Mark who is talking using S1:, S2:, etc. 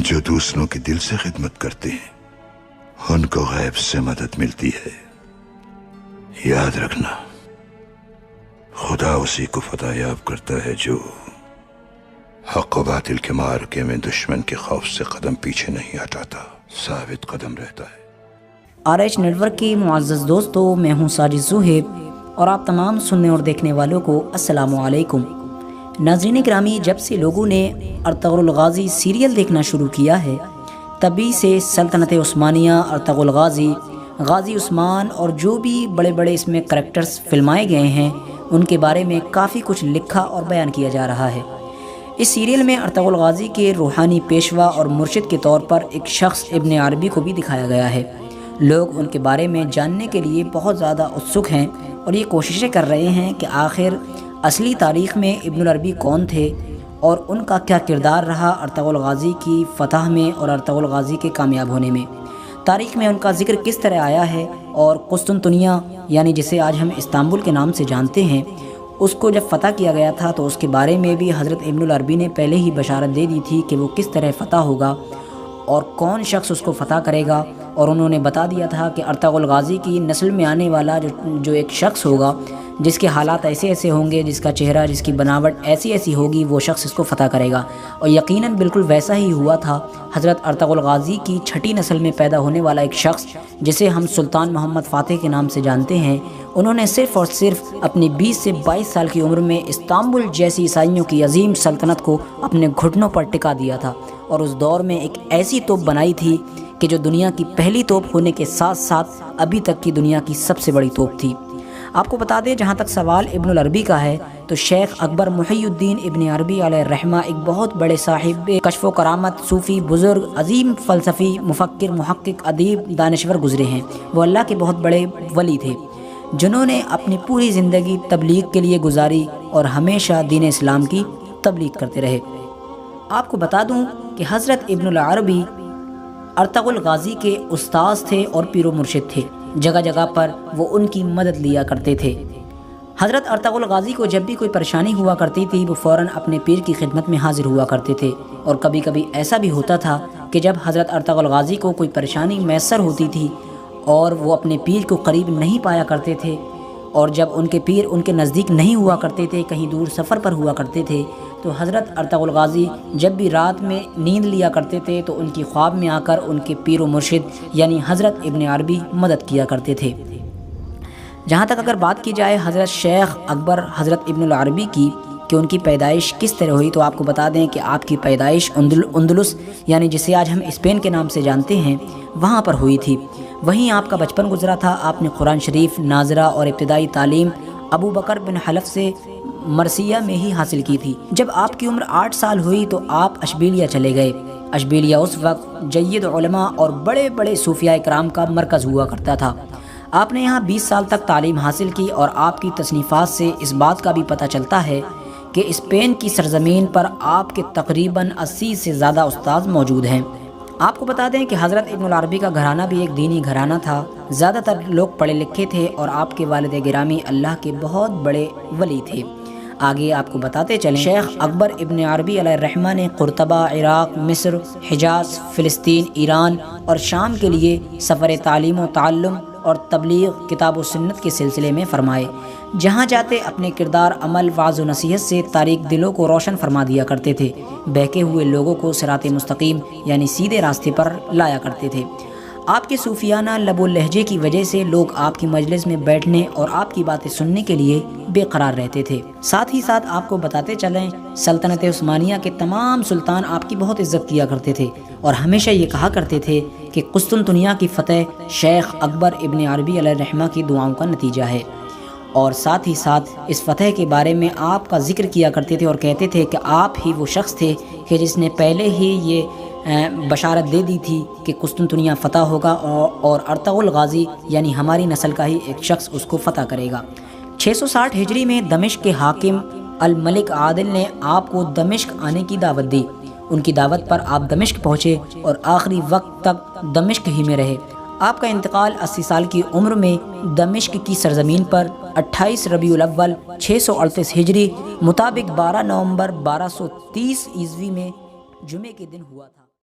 S1: जो दूसरों की दिल से खिदमत करते हैं उनको गैब से मदद मिलती है। याद रखना, खुदा उसी को फतह याब करता है जो हक़ व बातिल के मारके में दुश्मन के खौफ से कदम पीछे नहीं हटाता, साबित कदम रहता है।
S2: RH नेटवर्क की मुअज़्ज़ज़ दोस्तों, मैं हूँ साजिद ज़ुहैब और आप तमाम सुनने और देखने वालों को अस्सलामु अलैकुम। नाज़रीन गिरामी, जब से लोगों ने अर्तुग़रुल गाज़ी सीरियल देखना शुरू किया है तभी से सल्तनत उस्मानिया, अर्तुग़रुल गाज़ी, गाज़ी उस्मान और जो भी बड़े बड़े इसमें करैक्टर्स फिल्माए गए हैं उनके बारे में काफ़ी कुछ लिखा और बयान किया जा रहा है। इस सीरियल में अर्तुग़रुल गाज़ी के रूहानी पेशवा और मुर्शिद के तौर पर एक शख्स इब्न अरबी को भी दिखाया गया है। लोग उनके बारे में जानने के लिए बहुत ज़्यादा उत्सुक हैं और ये कोशिशें कर रहे हैं कि आखिर असली तारीख़ में इब्न अरबी कौन थे और उनका क्या किरदार रहा अर्तुग़रुल गाज़ी की फ़तह में और अर्तुग़रुल गाज़ी के कामयाब होने में। तारीख़ में उनका ज़िक्र किस तरह आया है और कुस्तुनतुनिया यानी जिसे आज हम इस्तांबुल के नाम से जानते हैं, उसको जब फ़तह किया गया था तो उसके बारे में भी हज़रत इब्न अरबी ने पहले ही बशारत दे दी थी कि वो किस तरह फ़तह होगा और कौन शख्स उसको फ़तह करेगा। और उन्होंने बता दिया था कि अर्तुग़रुल गाज़ी की नस्ल में आने वाला जो एक शख्स होगा जिसके हालात ऐसे ऐसे होंगे, जिसका चेहरा, जिसकी बनावट ऐसी ऐसी होगी, वो शख्स इसको फ़तह करेगा। और यकीनन बिल्कुल वैसा ही हुआ था। हज़रत अर्तुग़रुल गाज़ी की छठी नस्ल में पैदा होने वाला एक शख्स जिसे हम सुल्तान मोहम्मद फ़ातिह के नाम से जानते हैं, उन्होंने सिर्फ़ और सिर्फ अपनी 20 से 22 साल की उम्र में इस्तांबुल जैसी ईसाइयों की अजीम सल्तनत को अपने घुटनों पर टिका दिया था और उस दौर में एक ऐसी तोप बनाई थी कि जो दुनिया की पहली तोप होने के साथ साथ अभी तक की दुनिया की सबसे बड़ी तोप थी। आपको बता दें, जहाँ तक सवाल इब्न अरबी का है तो शेख अकबर मुहियुद्दीन इब्न अरबी अलैहिर्रहमा एक बहुत बड़े साहिब कश्फ व करामत, सूफ़ी, बुज़ुर्ग, अजीम फ़लसफ़ी, मुफ़क्किर, मुहक्किक, अदीब, दानिश्वर गुज़रे हैं। वो अल्लाह के बहुत बड़े वली थे जिन्होंने अपनी पूरी ज़िंदगी तबलीग के लिए गुजारी और हमेशा दीन इस्लाम की तबलीग करते रहे। आपको बता दूँ कि हज़रत इब्न अरबी अर्तुग़रुल गाज़ी के उस्ताद थे और पीरो मुर्शिद थे। जगह जगह पर वो उनकी मदद लिया करते थे। हज़रत अर्तुग़रुल गाज़ी को जब भी कोई परेशानी हुआ करती थी वो फ़ौरन अपने पीर की खिदमत में हाज़िर हुआ करते थे। और कभी कभी ऐसा भी होता था कि जब हज़रत अर्तुग़रुल गाज़ी को कोई परेशानी मैसर होती थी और वो अपने पीर को करीब नहीं पाया करते थे और जब उनके पीर उनके नज़दीक नहीं हुआ करते थे, कहीं दूर सफ़र पर हुआ करते थे, तो हज़रत अर्तुग़रुल गाज़ी जब भी रात में नींद लिया करते थे तो उनकी ख्वाब में आकर उनके पीर व मुर्शिद यानी हज़रत इब्न अरबी मदद किया करते थे। जहाँ तक अगर बात की जाए हज़रत शेख अकबर हज़रत इब्न अरबी की कि उनकी पैदाइश किस तरह हुई, तो आपको बता दें कि आपकी पैदाइश अंदलुस यानी जिसे आज हम स्पेन के नाम से जानते हैं वहाँ पर हुई थी। वहीं आपका बचपन गुजरा था। आपने कुरान शरीफ, नाज़रा और इब्तिदाई तालीम अबू बकर बिन हलफ से मरसिया में ही हासिल की थी। जब आपकी उम्र 8 साल हुई तो आप अशबीलिया चले गए। अशबीलिया उस वक्त जय्यद उलमा और बड़े बड़े सूफिया इकराम का मरकज़ हुआ करता था। आपने यहाँ 20 साल तक तालीम हासिल की और आपकी तसनीफ़ात से इस बात का भी पता चलता है कि स्पेन की सरज़मीन पर आपके तकरीबन 80 से ज़्यादा उस्ताद मौजूद हैं। आपको बता दें कि हज़रत इब्न अरबी का घराना भी एक दीनी घराना था। ज़्यादातर लोग पढ़े लिखे थे और आपके वालिद गिरामी अल्लाह के बहुत बड़े वली थे। आगे आपको बताते चलें, शेख अकबर इब्न अरबी अलैहिर्रहमा ने कुर्तबा, इराक़, मिस्र, हिजाज़, फ़िलिस्तीन, ईरान और शाम के लिए सफ़र तालीम व ताल्लुम और तबलीग, किताब व सुन्नत के सिलसिले में फ़रमाए। जहाँ जाते अपने किरदार, अमल, वाज़ व नसीहत से तारीक दिलों को रोशन फरमा दिया करते थे। बहके हुए लोगों को सिरात मुस्तकीम यानी सीधे रास्ते पर लाया करते थे। आपके सूफियाना लबो लहजे की वजह से लोग आपकी मजलिस में बैठने और आपकी बातें सुनने के लिए बेकरार रहते थे। साथ ही साथ आपको बताते चलें, सल्तनत उस्मानिया के तमाम सुल्तान आपकी बहुत इज्जत किया करते थे और हमेशा ये कहा करते थे कि कुस्तुनतुनिया की फ़तह शेख अकबर इब्न अरबी अलैहिर्रहमा की दुआओं का नतीजा है। और साथ ही साथ इस फ़तह के बारे में आपका ज़िक्र किया करते थे और कहते थे कि आप ही वो शख्स थे कि जिसने पहले ही ये बशारत दे दी थी कि कुस्तुनतुनिया फ़तह होगा और अर्तुग़रुल गाज़ी यानी हमारी नस्ल का ही एक शख्स उसको फ़तह करेगा। 660 हिजरी में दमिश्क के हाकिम अल मलिक आदिल ने आपको दमिश्क आने की दावत दी। उनकी दावत पर आप दमिश्क पहुँचे और आखिरी वक्त तक दमिश्क ही में रहे। आपका इंतकाल 80 साल की उम्र में दमिश्क की सरजमीन पर 28 रबीउल अव्वल 638 हिजरी मुताबिक 12 नवंबर 1230 ईस्वी में जुमे के दिन हुआ था।